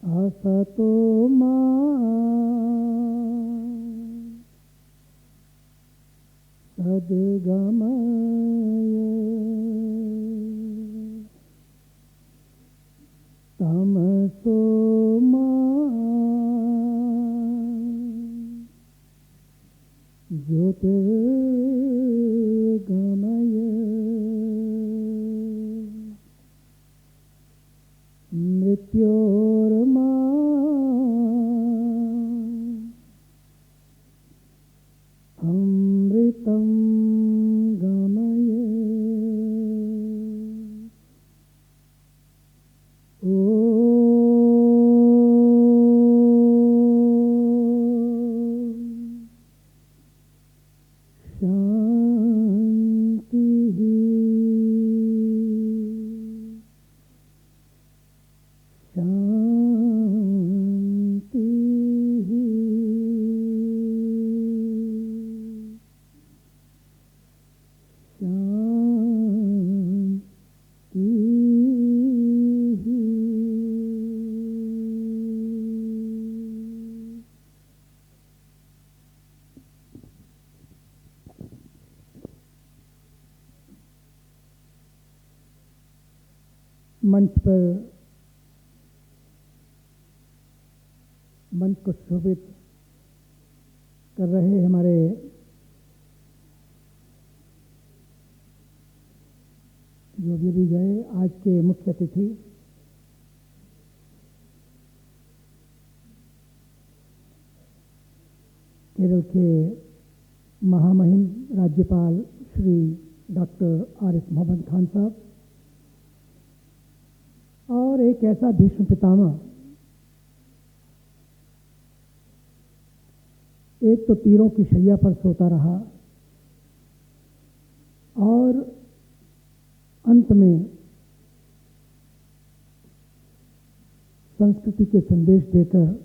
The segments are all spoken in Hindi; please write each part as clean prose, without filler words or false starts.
असतो मा सद्गमय तमसो मा ज्योतिर्गमय मृत्योर्मा अमृतं गमय। शांति शांति मंच पर मंच को शोभित कर रहे हमारे जो भी गए आज के मुख्य अतिथि केरल के महामहिम राज्यपाल श्री डॉक्टर आरिफ मोहम्मद खान साहब और एक ऐसा भीष्म पितामह, एक तो तीरों की शैया पर सोता रहा और अंत में संस्कृति के संदेश देकर,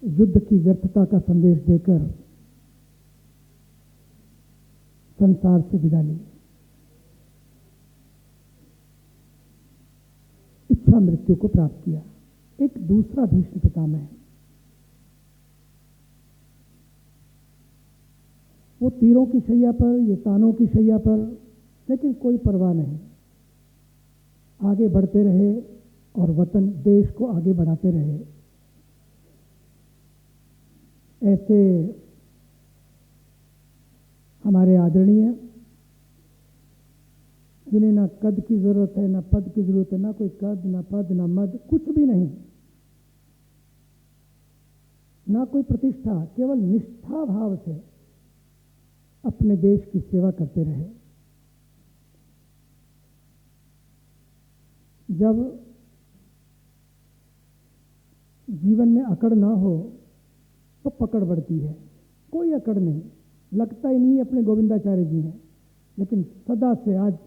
युद्ध की व्यर्थता का संदेश देकर संसार से विदा ली। इच्छा मृत्यु को प्राप्त किया। एक दूसरा भीष्म पितामह है, वो तीरों की शैया पर, ये तानों की शैया पर, लेकिन कोई परवाह नहीं, आगे बढ़ते रहे और वतन देश को आगे बढ़ाते रहे। ऐसे हमारे आदरणीय, जिन्हें ना कद की जरूरत है, ना पद की जरूरत है, ना कोई कद, ना पद, ना मद, कुछ भी नहीं, ना कोई प्रतिष्ठा, केवल निष्ठा भाव से अपने देश की सेवा करते रहे। जब जीवन में अकड़ ना हो तो पकड़ बढ़ती है। कोई अकड़ नहीं, लगता ही नहीं अपने गोविंदाचार्य जी हैं, लेकिन सदा से, आज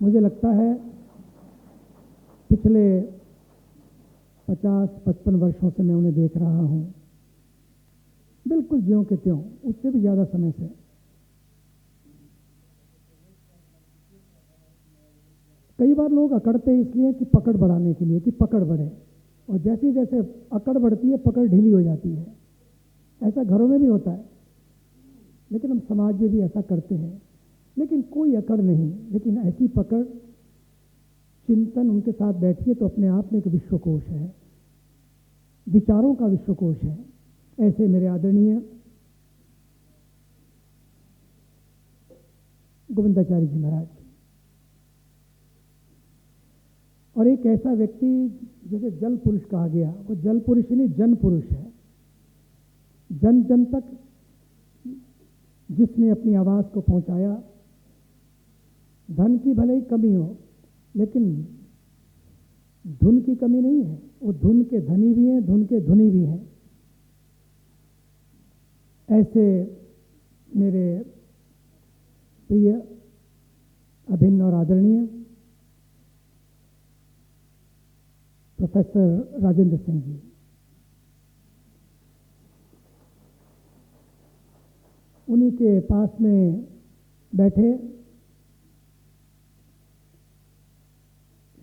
मुझे लगता है पिछले 50-55 वर्षों से मैं उन्हें देख रहा हूं, बिल्कुल ज्यों के त्यों, उससे भी ज्यादा समय से। कई बार लोग अकड़ते हैं इसलिए कि पकड़ बढ़ाने के लिए, कि पकड़ बढ़े, और जैसे जैसे अकड़ बढ़ती है पकड़ ढीली हो जाती है। ऐसा घरों में भी होता है, लेकिन हम समाज में भी ऐसा करते हैं। लेकिन कोई अकड़ नहीं, लेकिन ऐसी पकड़, चिंतन, उनके साथ बैठिए तो अपने आप में एक विश्वकोश है, विचारों का विश्वकोश है। ऐसे मेरे आदरणीय गोविंदाचार्य जी महाराज, और एक ऐसा व्यक्ति जैसे जल पुरुष कहा गया, वो जल पुरुष ही नहीं, जन पुरुष है। जन जन तक जिसने अपनी आवाज को पहुंचाया। धन की भले ही कमी हो, लेकिन धुन की कमी नहीं है। वो धुन के धनी भी हैं, धुन के धुनी भी हैं। ऐसे मेरे प्रिय, अभिन्न और आदरणीय प्रोफेसर राजेंद्र सिंह जी, उन्हीं के पास में बैठे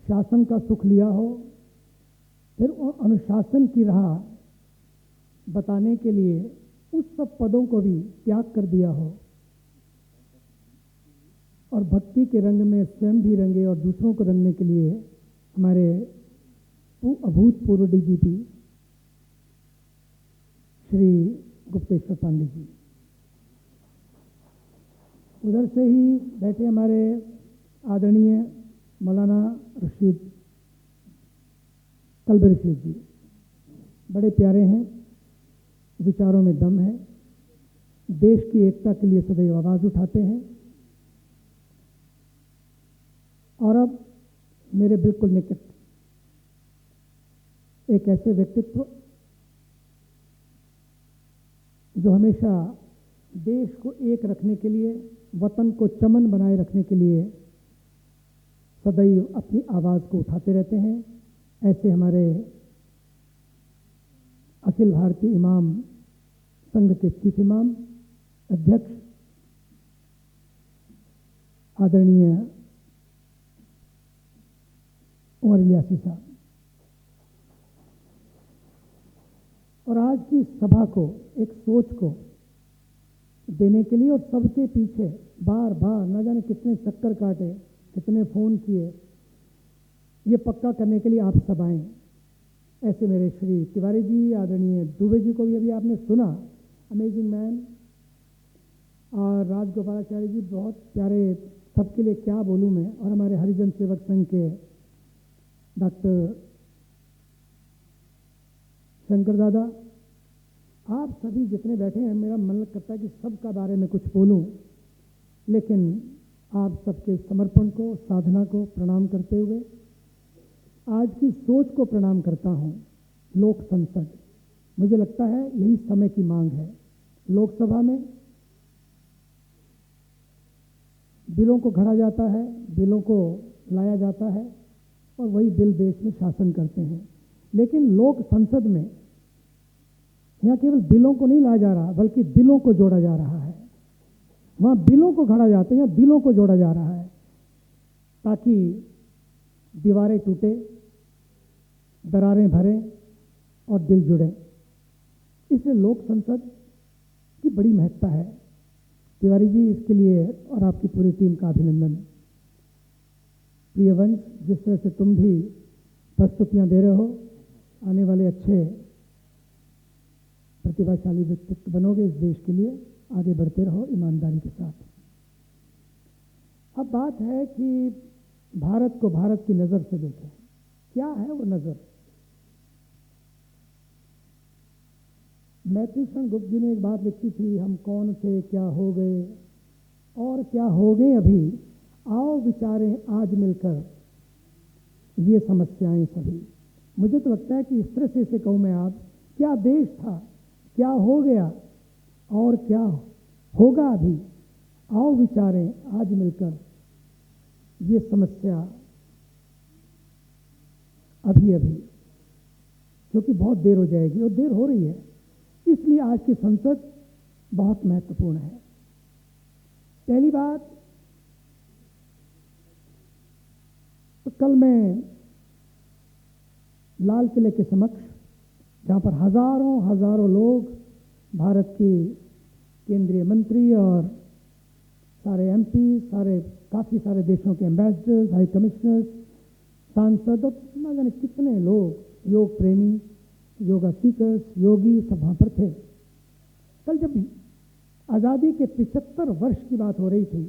शासन का सुख लिया हो, फिर अनुशासन की राह बताने के लिए उस सब पदों को भी त्याग कर दिया हो और भक्ति के रंग में स्वयं भी रंगे और दूसरों को रंगने के लिए हमारे अभूतपूर्व डीजीपी श्री गुप्तेश्वर पांडे जी, उधर से ही बैठे हमारे आदरणीय मौलाना रशीद कल्ब रशीद जी, बड़े प्यारे हैं, विचारों में दम है, देश की एकता के लिए सदैव आवाज़ उठाते हैं। और अब मेरे बिल्कुल निकट एक ऐसे व्यक्तित्व जो हमेशा देश को एक रखने के लिए, वतन को चमन बनाए रखने के लिए सदैव अपनी आवाज़ को उठाते रहते हैं, ऐसे हमारे अखिल भारतीय इमाम संघ के चीफ इमाम अध्यक्ष आदरणीय उमर इलियासी साहब, और आज की सभा को एक सोच को देने के लिए और सबके पीछे बार बार न जाने कितने चक्कर काटे, कितने फ़ोन किए, ये पक्का करने के लिए आप सब आए। ऐसे मेरे श्री तिवारी जी, आदरणीय दुबे जी को भी अभी आपने सुना, अमेजिंग मैन, और राजगोपालाचार्य जी बहुत प्यारे, सबके लिए क्या बोलूँ मैं, और हमारे हरिजन सेवक संघ के डॉक्टर शंकर दादा, आप सभी जितने बैठे हैं, मेरा मन करता है कि सबका बारे में कुछ बोलूं, लेकिन आप सबके समर्पण को, साधना को प्रणाम करते हुए आज की सोच को प्रणाम करता हूं। लोक संसद, मुझे लगता है यही समय की मांग है। लोकसभा में बिलों को घड़ा जाता है, बिलों को लाया जाता है और वही बिल देश में शासन करते हैं, लेकिन लोक संसद में यहाँ केवल बिलों को नहीं लाया जा रहा, बल्कि दिलों को जोड़ा जा रहा है। वहाँ बिलों को घड़ा जाते हैं, दिलों को जोड़ा जा रहा है, ताकि दीवारें टूटे, दरारें भरें और दिल जुड़े। इसलिए लोक संसद की बड़ी महत्ता है। तिवारी जी, इसके लिए और आपकी पूरी टीम का अभिनंदन। प्रिय वंश, जिस तरह से तुम भी प्रस्तुतियां दे रहे हो, आने वाले अच्छे प्रतिभाशाली व्यक्तित्व बनोगे इस देश के लिए, आगे बढ़ते रहो ईमानदारी के साथ। अब बात है कि भारत को भारत की नज़र से देखें। क्या है वो नज़र? मैत्री शरण गुप्त जी ने एक बात लिखी थी, हम कौन थे, क्या हो गए और क्या हो गए अभी, आओ विचारें आज मिलकर ये समस्याएं सभी। मुझे तो लगता है कि इस तरह से इसे कहूँ मैं, आप क्या देश था, क्या हो गया और क्या होगा अभी, आओ विचारें आज मिलकर ये समस्या अभी अभी, क्योंकि बहुत देर हो जाएगी और देर हो रही है। इसलिए आज की संसद बहुत महत्वपूर्ण है। पहली बात तो कल मैं लाल किले के समक्ष, जहाँ पर हजारों लोग, भारत की केंद्रीय मंत्री और सारे एमपी, काफ़ी सारे देशों के एम्बेसडर्स, हाई कमिश्नर्स, सांसद और न जाने कितने लोग, योग प्रेमी, योगा सीकर्स, योगी सब वहाँ पर थे। कल जब आज़ादी के 75 वर्ष की बात हो रही थी,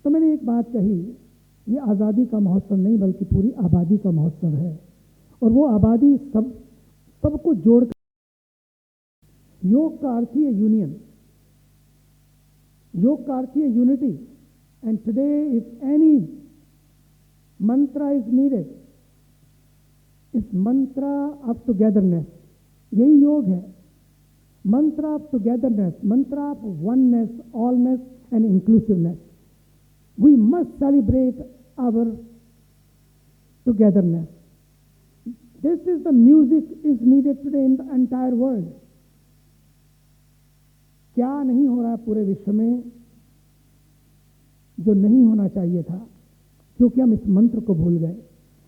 तो मैंने एक बात कही, ये आज़ादी का महोत्सव नहीं बल्कि पूरी आबादी का महोत्सव है, और वो आबादी सबको जोड़कर, योग का अर्थ ही है यूनियन, योग का अर्थ ही है unity. And today if any mantra is needed, इस मंत्रा ऑफ टुगेदरनेस, यही योग है। Mantra of togetherness, mantra of oneness, allness and inclusiveness. We must celebrate our togetherness. This is the music is needed today in the entire world. क्या नहीं हो रहा है पूरे विश्व में जो नहीं होना चाहिए था, क्योंकि हम इस मंत्र को भूल गए।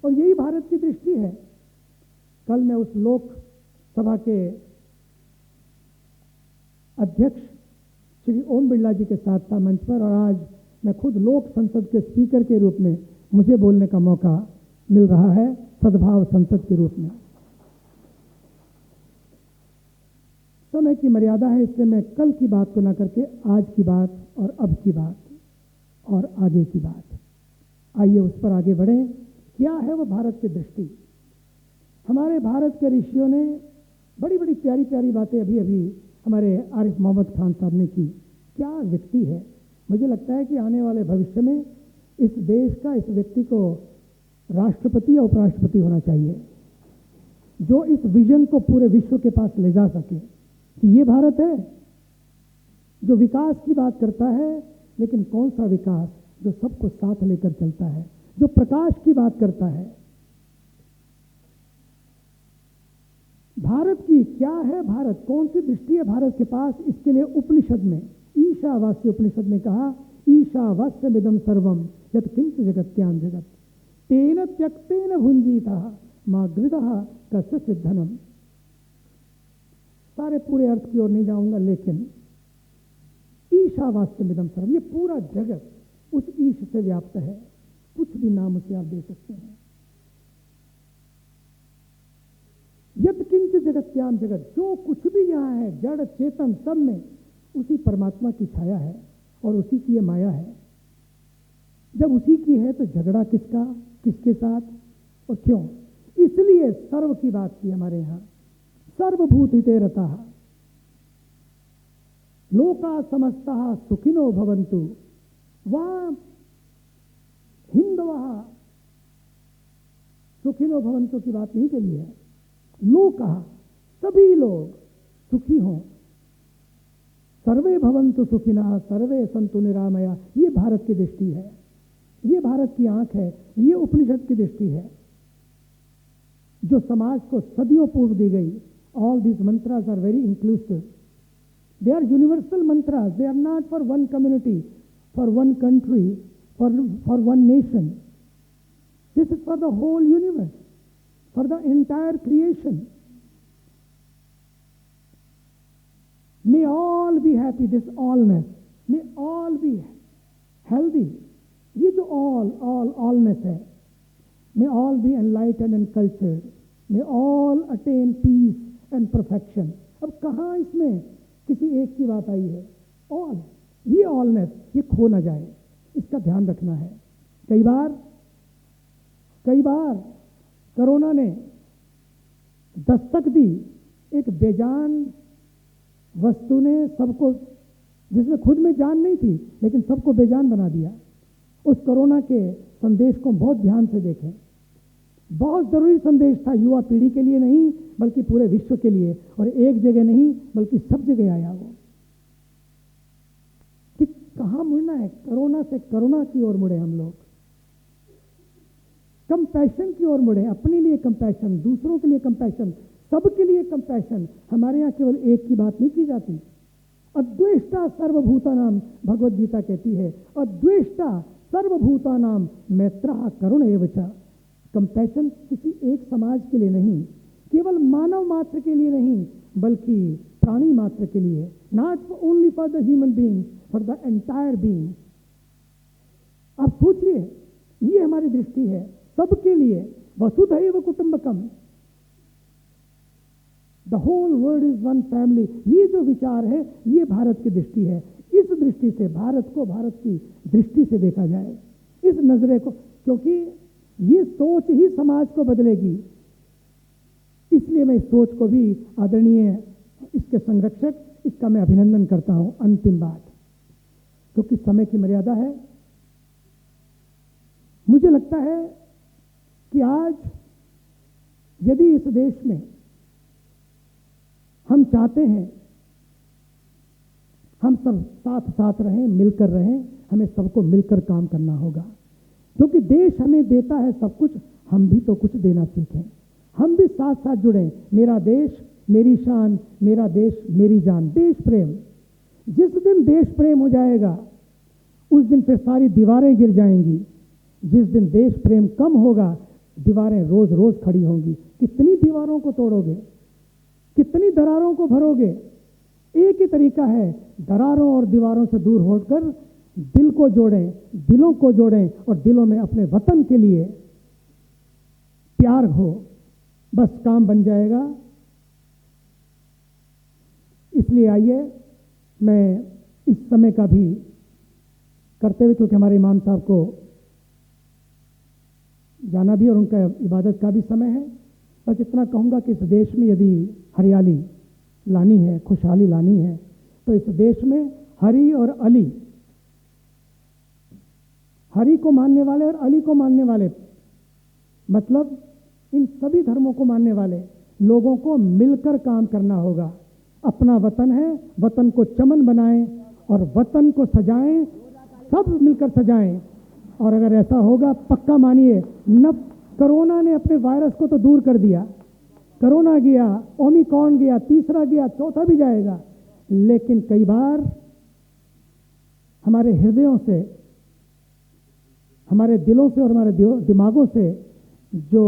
और यही भारत की दृष्टि है। कल मैं उस लोकसभा के अध्यक्ष श्री ओम बिरला जी के साथ था मंच पर, और आज मैं खुद लोक संसद के स्पीकर के रूप में मुझे बोलने का मौका मिल रहा है, सद्भाव संसद के रूप में। समय की मर्यादा है, इसलिए मैं कल की बात को ना करके आज की बात और अब की बात और आगे की बात, आइए उस पर आगे बढ़ें। क्या है वो भारत की दृष्टि? हमारे भारत के ऋषियों ने बड़ी बड़ी प्यारी प्यारी बातें अभी अभी हमारे आरिफ मोहम्मद खान साहब ने की। क्या व्यक्ति है! मुझे लगता है कि आने वाले भविष्य में इस देश का, इस व्यक्ति को राष्ट्रपति या उपराष्ट्रपति होना चाहिए, जो इस विजन को पूरे विश्व के पास ले जा सके कि ये भारत है जो विकास की बात करता है, लेकिन कौन सा विकास? जो सबको साथ लेकर चलता है, जो प्रकाश की बात करता है। भारत की क्या है? भारत कौन सी दृष्टि है भारत के पास? इसके लिए उपनिषद में, ईशावास्य उपनिषद ने कहा, ईशावास्यमिदं सर्वम यत् किंच जगत्याम जगत तेन त्यक्तेन भुंजीतः मा गृदः कस्य सिद्धनम। सारे पूरे अर्थ की ओर नहीं जाऊंगा, लेकिन ईशावास्यमिदं सर्वम, ये पूरा जगत उस ईश से व्याप्त है। कुछ भी नाम उसे आप दे सकते हैं। यत् किंच जगत्याम जगत, जो कुछ भी यहाँ है, जड़ चेतन सब में उसी परमात्मा की छाया है और उसी की ये माया है। जब उसी की है तो झगड़ा किसका, किसके साथ और क्यों? इसलिए सर्व की बात की हमारे यहाँ। सर्वभूतिते रतः लोका समस्तः सुखिनो भवन्तु। वहां हिंदवः सुखिनो भवन्तु की बात नहीं चली है। लोका, सभी लोग सुखी हों। सर्वे भवन्तु सुखिनः सर्वे सन्तु निरामया, ये भारत की दृष्टि है, ये भारत की आंख है, ये उपनिषद की दृष्टि है, जो समाज को सदियों पूर्व दी गई। All these mantras are very inclusive, they are universal mantras, they are not for one community, for one country, for one nation. This is for the whole universe, for the entire creation. May all be happy, this allness. May all be healthy. ये जो allness है. May all be enlightened and cultured. May all attain peace and perfection. अब कहाँ इसमें किसी एक की बात आई है? all, ये allness, ये खो ना जाए, इसका ध्यान रखना है। कई बार कोरोना ने दस्तक दी, एक बेजान वस्तु ने सबको, जिसमें खुद में जान नहीं थी लेकिन सबको बेजान बना दिया। उस कोरोना के संदेश को बहुत ध्यान से देखें। बहुत जरूरी संदेश था, युवा पीढ़ी के लिए नहीं बल्कि पूरे विश्व के लिए, और एक जगह नहीं बल्कि सब जगह आया वो कि कहाँ मुड़ना है। कोरोना से करुणा की ओर मुड़े हम लोग, कंपैशन की ओर मुड़े, अपने लिए कंपैशन, दूसरों के लिए कंपैशन, सबके लिए कंपैशन। हमारे यहाँ केवल एक की बात नहीं की जाती। अद्वेष्टा सर्वभूतानाम, भगवद गीता कहती है, अद्वेष्टा सर्वभूतानाम मैत्रः करुण एव च। कंपैशन किसी एक समाज के लिए नहीं, केवल मानव मात्र के लिए नहीं, बल्कि प्राणी मात्र के लिए। Not only for the human being, for the entire being. आप सोचिए, ये हमारी दृष्टि है सबके लिए। वसुधैव कुटुंबकम, the whole world is one family. ये जो विचार है, ये भारत की दृष्टि है। इस दृष्टि से भारत को भारत की दृष्टि से देखा जाए, इस नजरे को, क्योंकि ये सोच ही समाज को बदलेगी। इसलिए मैं इस सोच को भी आदरणीय इसके संरक्षक, इसका मैं अभिनंदन करता हूं। अंतिम बात, क्योंकि समय की मर्यादा है, मुझे लगता है कि आज यदि इस देश में हम चाहते हैं हम सब साथ साथ रहें, मिलकर रहें, हमें सबको मिलकर काम करना होगा। क्योंकि देश हमें देता है सब कुछ, हम भी तो कुछ देना सीखें, हम भी साथ साथ जुड़ें। मेरा देश मेरी शान, मेरा देश मेरी जान, देश प्रेम। जिस दिन देश प्रेम हो जाएगा उस दिन फिर सारी दीवारें गिर जाएंगी। जिस दिन देश प्रेम कम होगा दीवारें रोज रोज खड़ी होंगी। कितनी दीवारों को तोड़ोगे, कितनी दरारों को भरोगे? एक ही तरीका है, दरारों और दीवारों से दूर होकर दिल को जोड़ें, दिलों को जोड़ें और दिलों में अपने वतन के लिए प्यार हो, बस काम बन जाएगा। इसलिए आइए मैं इस समय का भी करते हुए, क्योंकि हमारे इमाम साहब को जाना भी और उनका इबादत का भी समय है, बस इतना कहूँगा कि इस देश में यदि हरियाली लानी है, खुशहाली लानी है, तो इस देश में हरि और अली, हरि को मानने वाले और अली को मानने वाले, मतलब इन सभी धर्मों को मानने वाले लोगों को मिलकर काम करना होगा। अपना वतन है, वतन को चमन बनाएं और वतन को सजाएं, सब मिलकर सजाएं। और अगर ऐसा होगा, पक्का मानिए, न कोरोना ने अपने वायरस को तो दूर कर दिया, कोरोना गया, ओमिक्रॉन गया, तीसरा गया, चौथा भी जाएगा, लेकिन कई बार हमारे हृदयों से, हमारे दिलों से और हमारे दिमागों से जो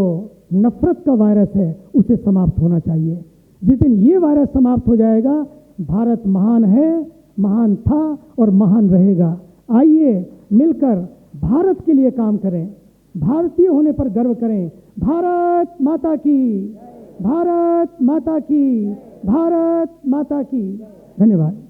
नफरत का वायरस है उसे समाप्त होना चाहिए। जिस दिन ये वायरस समाप्त हो जाएगा, भारत महान है, महान था और महान रहेगा। आइए मिलकर भारत के लिए काम करें, भारतीय होने पर गर्व करें। भारत माता की, भारत माता की, भारत माता की। धन्यवाद।